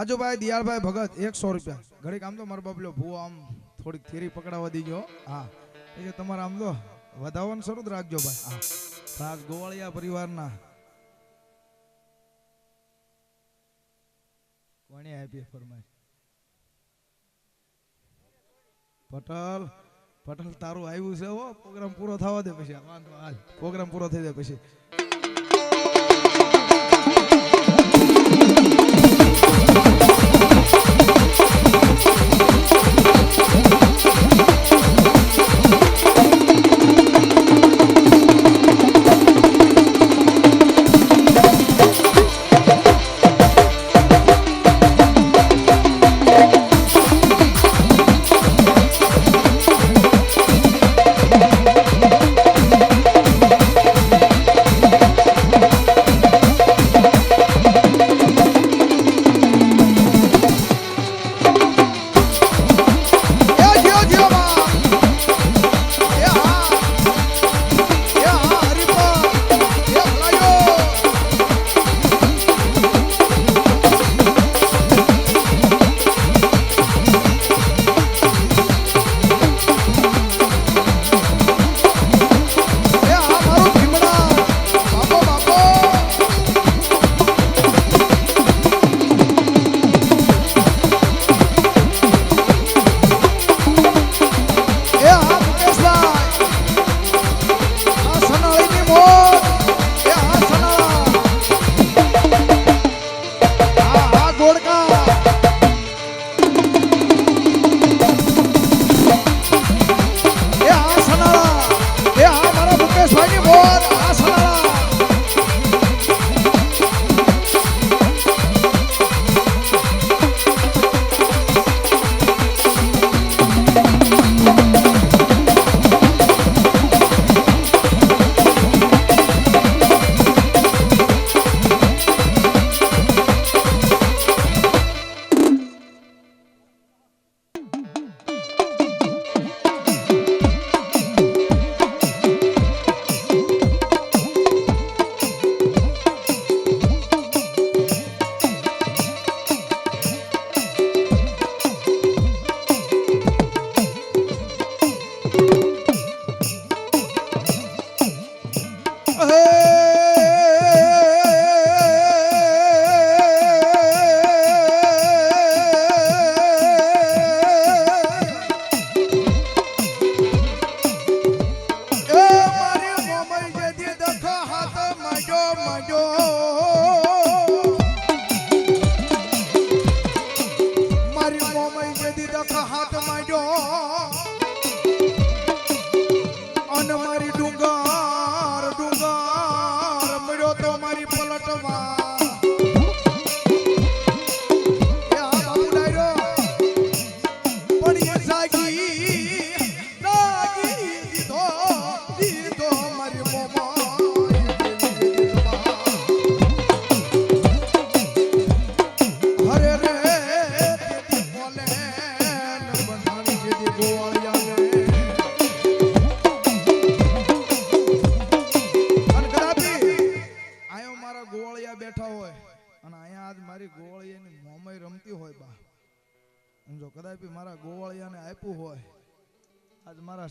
રાજુભાઈ દિયાળભાઈ ભગત 100 રૂપિયા. ઘડીક આમ તો મારો બાબલો ભૂવો આમ થોડીક થેરી પકડાવા દીજો. હા એ તમારે આમ તો વધાવવાનું શરૂ જ રાખજો ભાઈ. હા ખાસ ગોવાળિયા પરિવારના કોણે આપી ફરમાઈશ? પટેલ પટેલ તારું આવ્યું છે હો. પ્રોગ્રામ પૂરો થવા દે પછી વાંધો હાલ. પ્રોગ્રામ પૂરો થઈ જાય પછી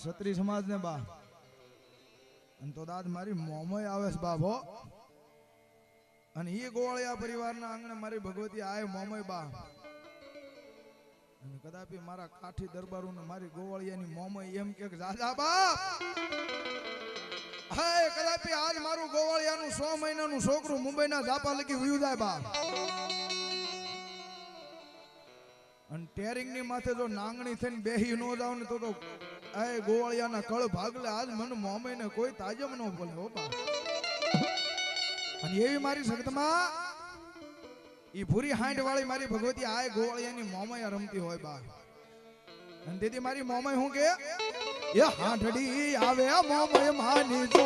ક્ષત્રિય સમાજ ને બા તો દાદ મારી મોમય આવે છે બાબો. અને એ ગોવાળિયા પરિવારના આંગણે મારી ભગવતી આય મોમય બા. અને કદાપી મારા કાઠી દરબારો ને મારી ગોવાળિયાની મોમય એમ કે જાજા બાપ હાય કદાપી આજ મારું ગોવાળિયાનું 100 મહિનાનું છોકરું મુંબઈના ઝાપા લગી વયું જાય બા. અને ટેરિંગ ની માથે જો નાંગણી થઈને બેહી નો જાવ ને તો એ ગોવાળિયાના કળ ભાગલે આજ મને મોમે ને કોઈ તાજમ ન બોલે હો બા. અને એવી મારી સગતમાં ઈ ભૂરી હાંડ વાળી મારી ભગવતી આય ગોવાળિયાની મોમય રમતી હોય બા. અને દીદી મારી મોમય હું કે એ હાંડડી આવે મોમય માની જો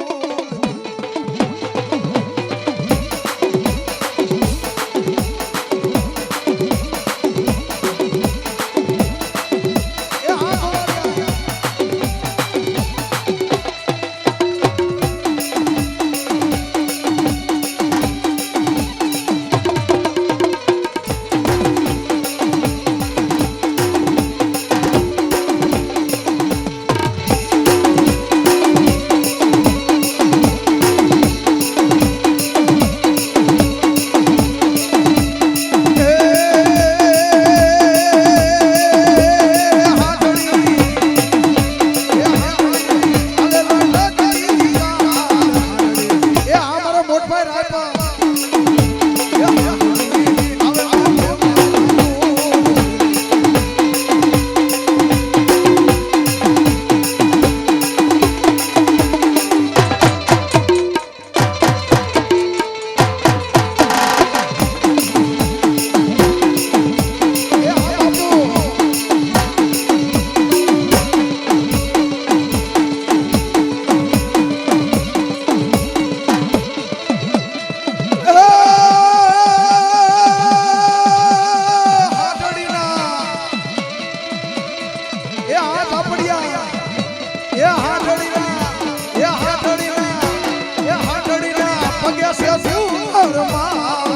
રૂમાલ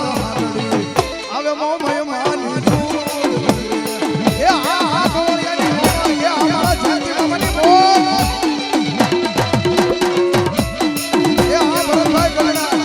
આવે મોમય માની એ આ ગોળિયાની મોમા એ અમારા જાતિમાં મની મોમ એ આ ભરતભાઈ ગરડા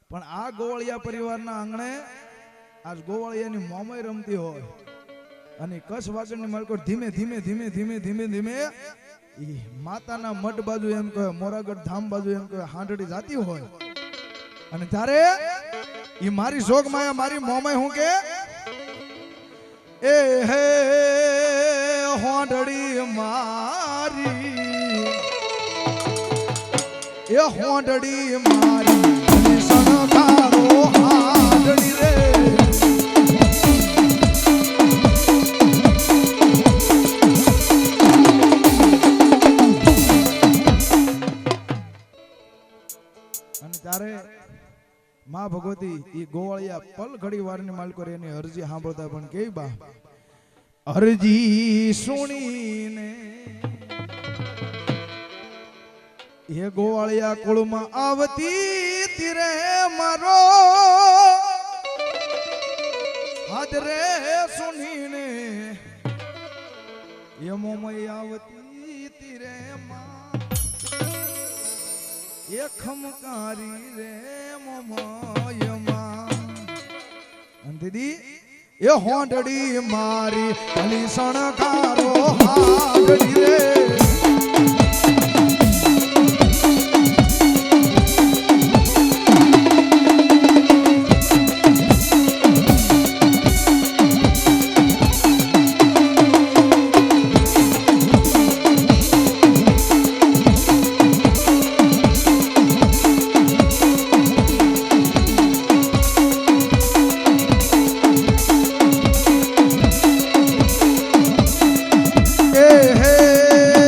પણ આ ગોવાળિયા પરિવારના આંગણે આજ ગોવાળિયાની મોમય રમતી હોય અને કચ્છ વાગડની માલકો ધીમે ધીમે ધીમે ધીમે ધીમે ધીમે ઈ માતાના મઠ બાજુ એમ કહે મોરાગઢ ધામ બાજુ એમ કહે હાંડડી જાતી હોય અને ત્યારે ઈ મારી જોગ માયા મારી મોમય હું કે એ હે હોંડડી મારી એ હોંડડી મારી સણકારો હાંડડી રે અને ત્યારે માં ભગવતી ઈ ગોવાળિયા પલ ઘડી વારની માલકો એની અરજી સાંભળતા પણ કેવી બા અરજી સુણીને એ ગોવાળિયા કુળમાં આવતી તીરે મારો હાદરે સુનીને એ મોમય આવતી તીરે માં એ ખમકારી રે મોમય માં દીદી એ હોંડડી મારી ભલી સણકારો હાંડડી રે હે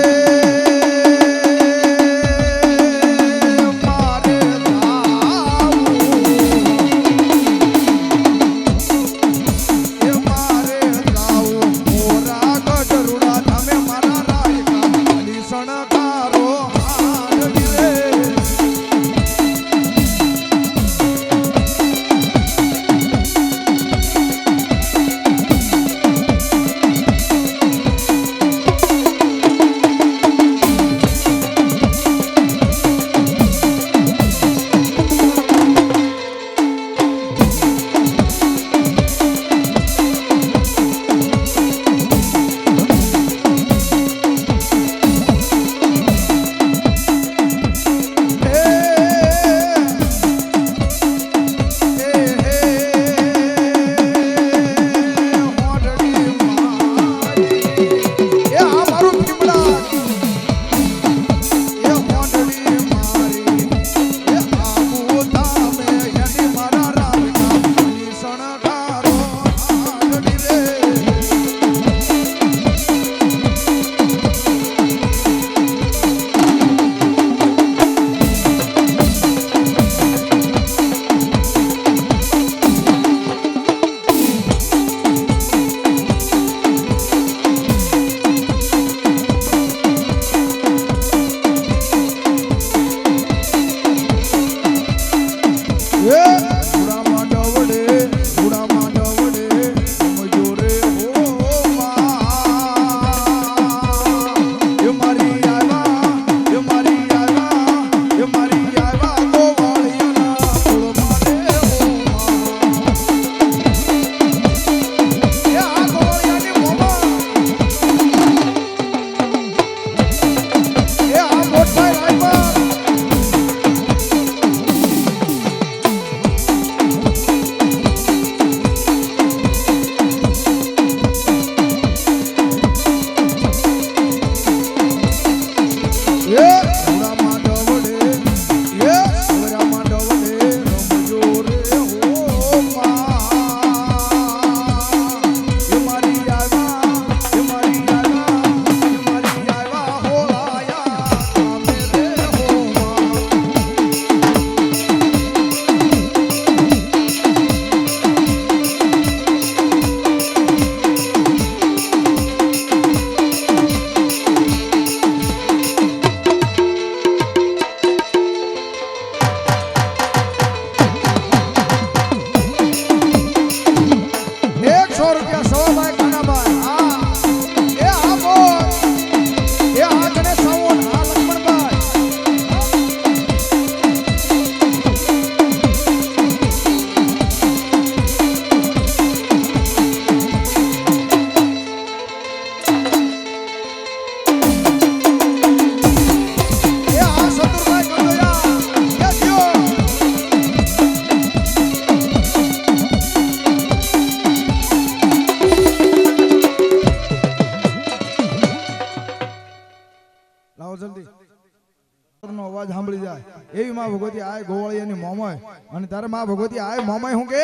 એવી માં ભગવતી આય ગોવાળિયાની મોમય અને તારે માં ભગવતી આય મોમય હું કે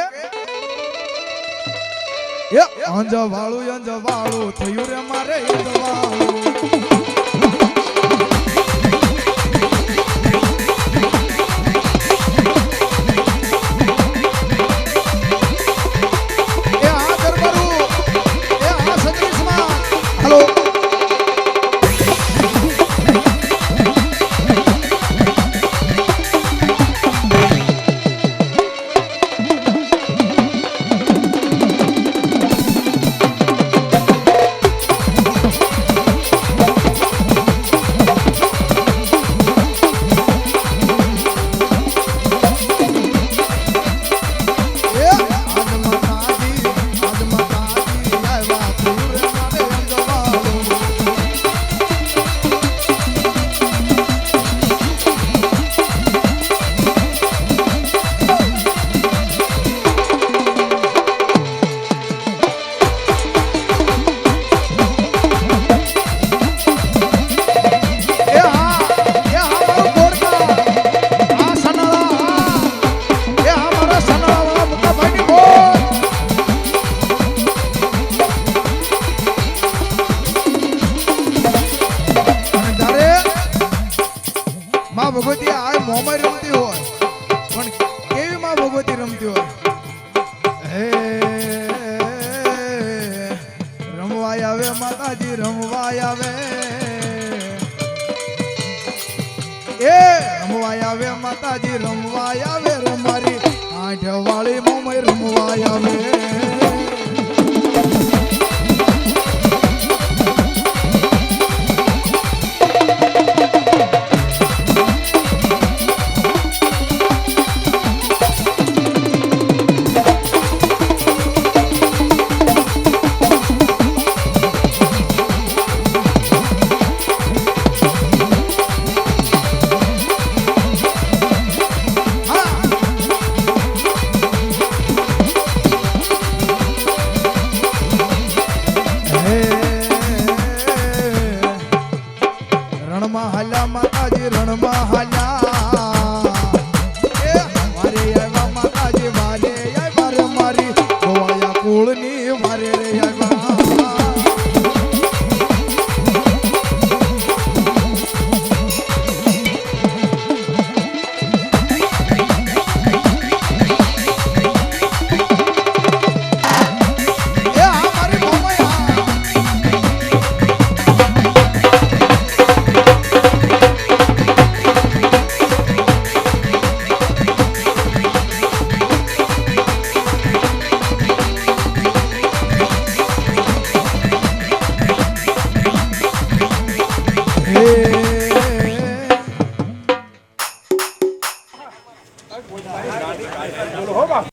એ અંજવાળું થયું રે મારે અંજવાળું ભગવતી આ મોમાં રમતી હોય પણ કેવી માં ભગવતી રમતી હોય હે રમવાય આવે માતાજી રમવાય આવે એ રમવાય આવે માતાજી રમવાય આવે રમારી આઠ વાળી મોમાં રમવાય આવે માતાજી રણમાં હાલ્યા વારે આવ્યા માતાજી વારે આવ્યા મારી ગોવાળિયા કુળની વારે રે આવ્યા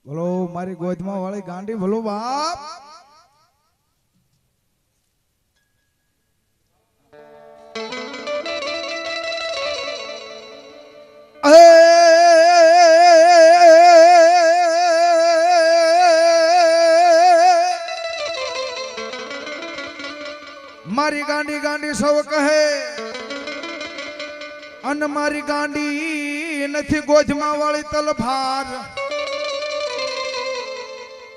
બોલો મારી ગોદમાં વાળી ગાંડી બોલો બાપ મારી ગાંડી ગાંડી સૌ કહે અન મારી ગાંડી નથી ગોજમાં વાળી તલભાર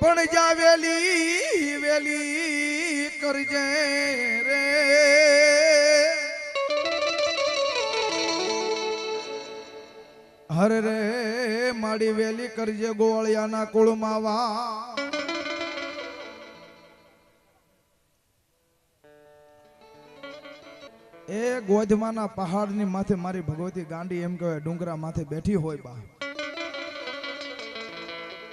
પણ જા વેલી વેલી કરજે રે હરે રે માડી વેલી કરજે ગોવાળિયાના કુળમાં વા એ ગોધમાના પહાડની માથે મારી ભગવતી ગાંડી એમ કહેવાય ડુંગરા માથે બેઠી હોય બા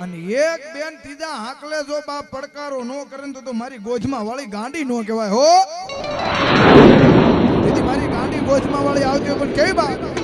અને એક બેન ત્રીજા હાકલે જો બા પડકારો નો કરે તો મારી ગોધમાં વાળી ગાંડી નો કહેવાય હો દીદી મારી ગાંડી ગોધમાં વાળી આવતી હોય પણ કેવી બા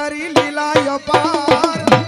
તારી લીલા અપાર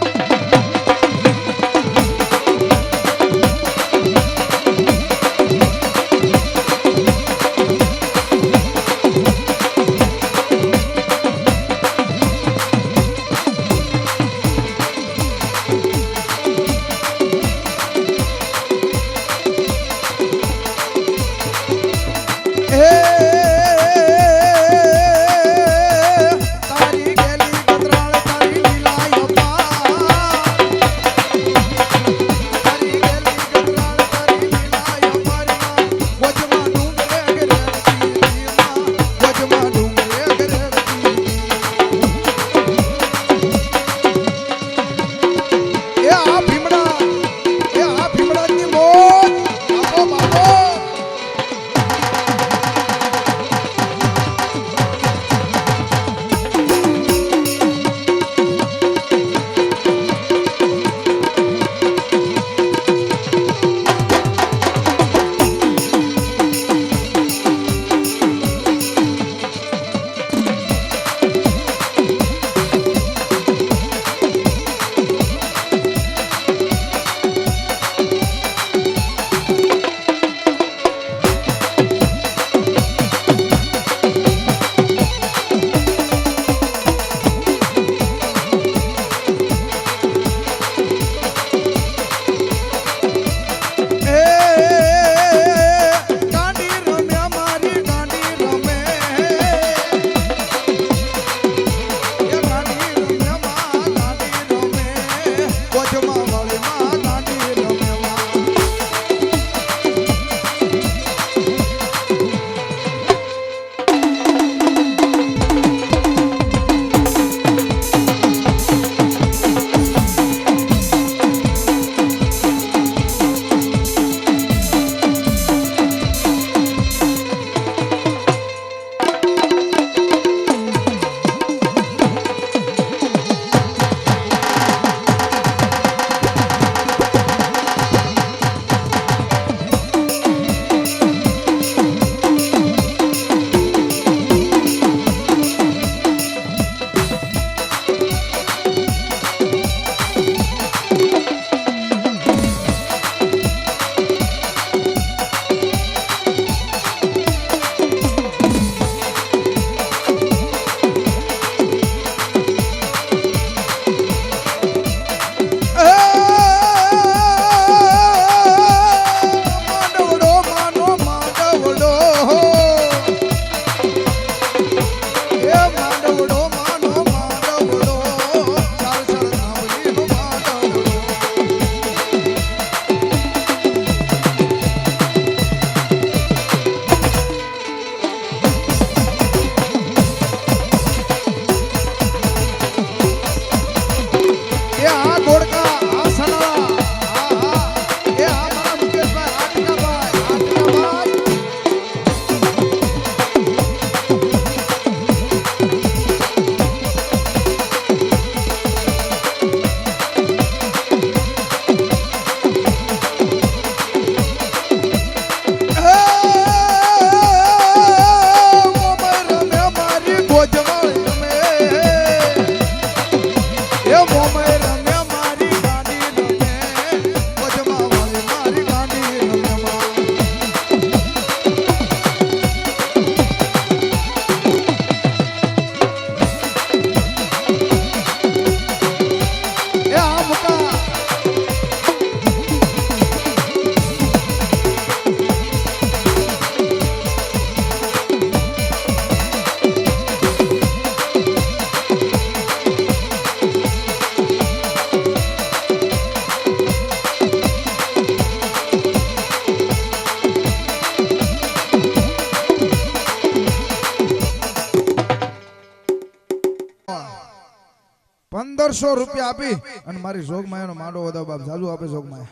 ₹1500 આપી અને મારી જોગમાયાનો માંડો વધાવ બાપ જાજુ આપે જોગમાયા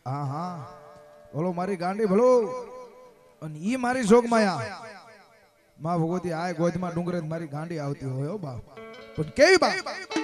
હા હા બોલો મારી ગાંડી ભલો અને ઈ મારી જોગમાયા માં ભગવતી આ ગોદમાં ડુંગરે મારી ગાંડી આવતી હોય હો બાપ પણ કેવી બાપ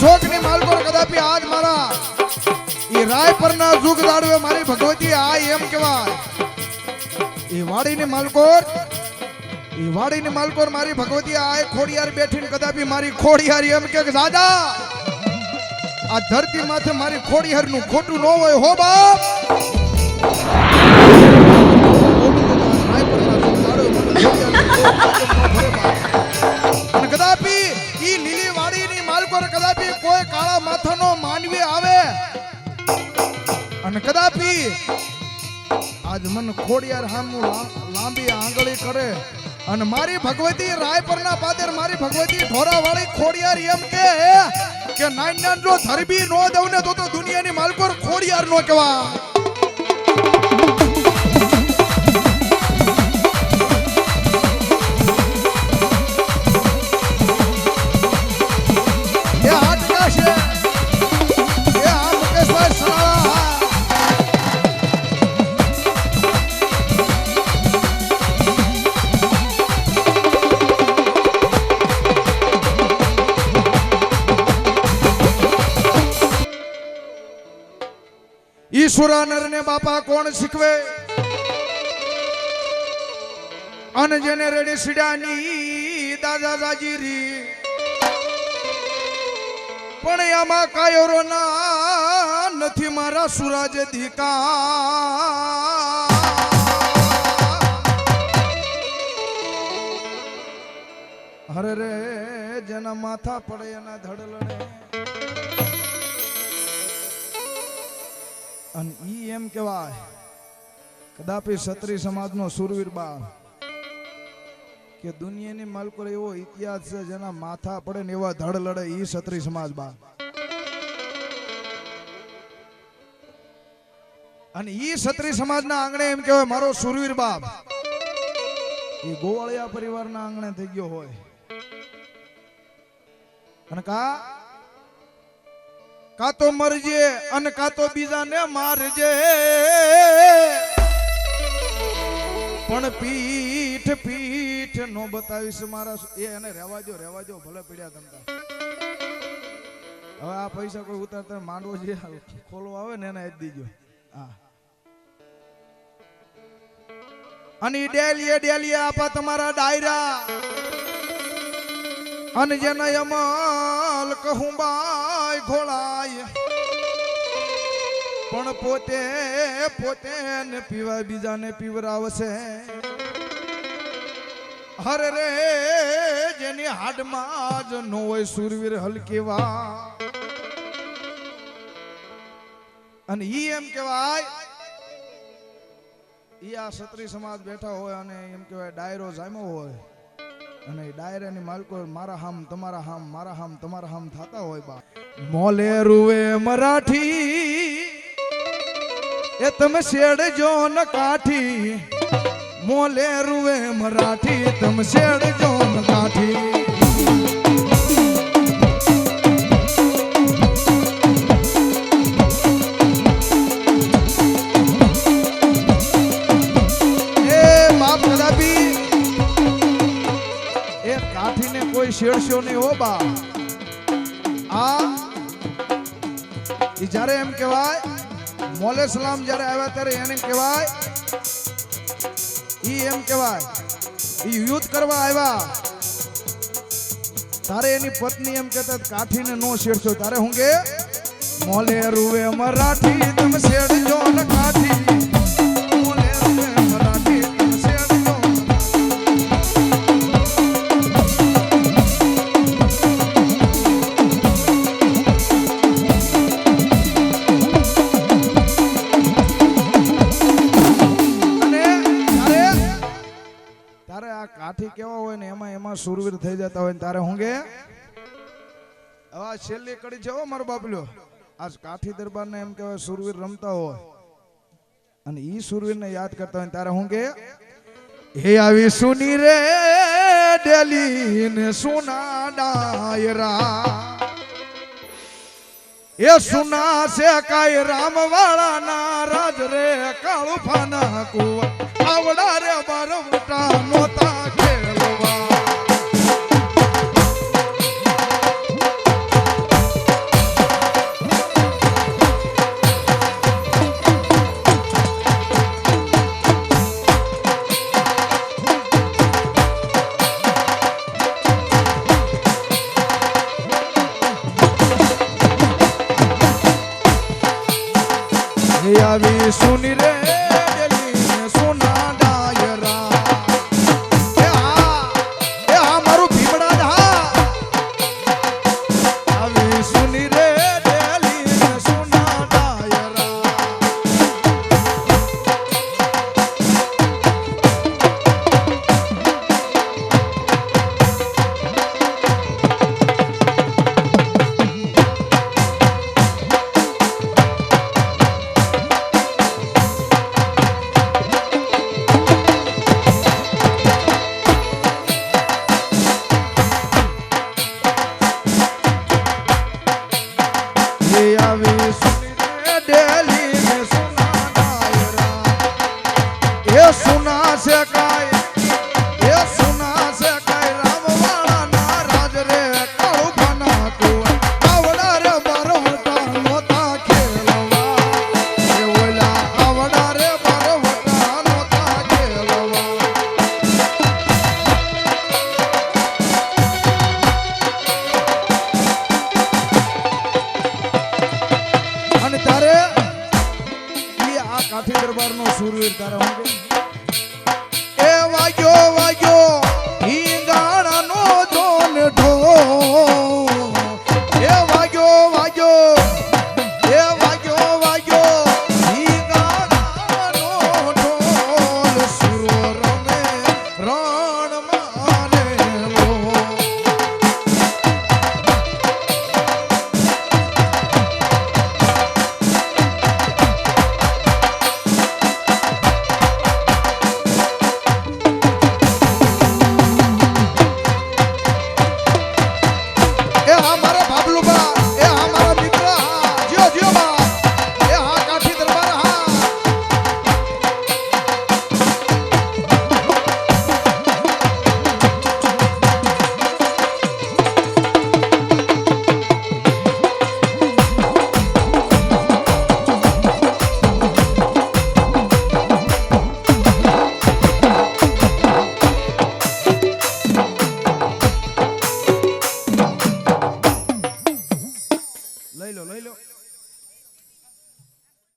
શોકની માલકોર કદાપી આજ મારા ઈ રાયપરના જુગ દાડવે મારી ભગવતી આ એમ કહેવાય ઈ વાડીની માલકોર મારી ભગવતી આ ખોડિયાર બેઠીને કદાપી મારી ખોડિયાર એમ કે દાદા આ ધરતી માથે મારી ખોડિયાર નું ખોટું ન હોય હો બાપ અને કદાપી ઈ લીલી વાડીની માલકોર કદાપી કોઈ કાળા માથાનો માનવી આવે અને કદાપી આજ મન ખોડિયાર હામું લાંબી આંગળી કરે અને મારી ભગવતી રાયપરના પાદર મારી ભગવતી ઢોરાવાળી ખોડિયાર એમ કે નાન જો ધરબી નો દઉં ને તો દુનિયાની માલકોર ખોડિયાર નો કહેવા ઈશ્વરા નરને બાપા કોણ શીખવે અને જેને રેડી સીડાની દાદા દાજીરી પણ આમાં કાયરો ના નથી મારા સુરાજ દીકા હરે રે જેના માથા પડે એના ધડ લડે અને ઈ એમ કહેવાય કદાપી ક્ષત્રિય સમાજનો સુરવીર બા કે દુનિયાની માલકોર એવો ઇતિહાસ છે જેના માથા પડે ને એવા ધડ લડે ઈ ક્ષત્રિય સમાજ બા અને ઈ ક્ષત્રિય સમાજના આંગણે એમ કહેવાય મારો સુરવીર બાપ એ ગોવાળિયા પરિવારના આંગણે થઈ ગયો હોય અને કા તો મરજે અને કા તો બીજાને મારજે પણ પીઠ નો બતાવીશ મારા એને રહેવા દો ભલે પીડ્યા તમતા હવે આ પૈસા કોઈ ઉતારતા માંડવો જે ખોલવો આવે ને એને આપી દીજો હા અને ડેલીએ આપા તમારા ડાયરા અને જેના અમલ કહું બાય ઘોળાય પણ પોતે ને પીવા બીજાને પીવરાવશે હરે રે જેની હાડમાં જ નો હોય સુરવીર હલકેવા અને ઈ એમ કહેવાય ઈ આ ક્ષત્રિય સમાજ બેઠા હોય અને એમ કહેવાય ડાયરો જામ્યો હોય અને ડાયરાની માલકો મારા હામ તમારા હામ મારા હામ તમારા હામ થતા હોય બા મોલે રૂવે મરાઠી એ તમે શેડજો ન કાઠી મોલે રૂવે મરાઠી તમે શેડજો ન કાઠી શેડશો નહીં હો બા આ જ્યારે એમ કહેવાય મોલે સલામ જ્યારે આવ્યા ત્યારે એને કહેવાય ઈ એમ કહેવાય ઈ યુદ્ધ કરવા આવ્યા તારે એની પત્ની એમ કહેતા કાઠીને નો શેડશો તારે હું કે મોલે રૂવે મરાઠી તમે શેડજો ને કાઠી કાઠી કેવા હોય ને એમાં સુરવીર થઈ જતા હોય ને તારે હું ગે હવે છેલ્લી કડી છે હો મારો બાપલ્યો આજ કાઠી દરબારને એમ કહેવાય સુરવીર રમતા હોય અને ઈ સુરવીરને યાદ કરતા હોય તારે હું ગે હે આવી સુની રે ડેલી ને સુના ડાયરા એ સુના છે કાય રામ વાળા ના રાજ રે કાળુ ફાના કુવા આવડા રે બારવટા નોતા ખેલવા આવી સુની રે ડેલી સોના ડાયરા એ આ મારું ભીમડા હા આવી સુની રે ડેલી સોના ડાયરા આવી સુની રે ડેલી મે સોના ડાયરા એ સુના છે કાય એ સુના છે કાય રામવાળા ના રાજ રે કાળુ ખાના તું આવડા રે બરવટા નોતા ખેલવા એ ઓલા આવડા રે બરવટા નોતા ખેલવા અને તારે આ કાઠી દરબાર નો સુરવીર તારા હું એ વાગ્યો વાગ્યો ઈ ગાણા નો જોન ઢો એ વાગ્યો વાગ્યો એ વાગ્યો વાગ્યો ઈ ગાણા નો ઢોલ સુરો રમે રણ મારે લો લઈ લો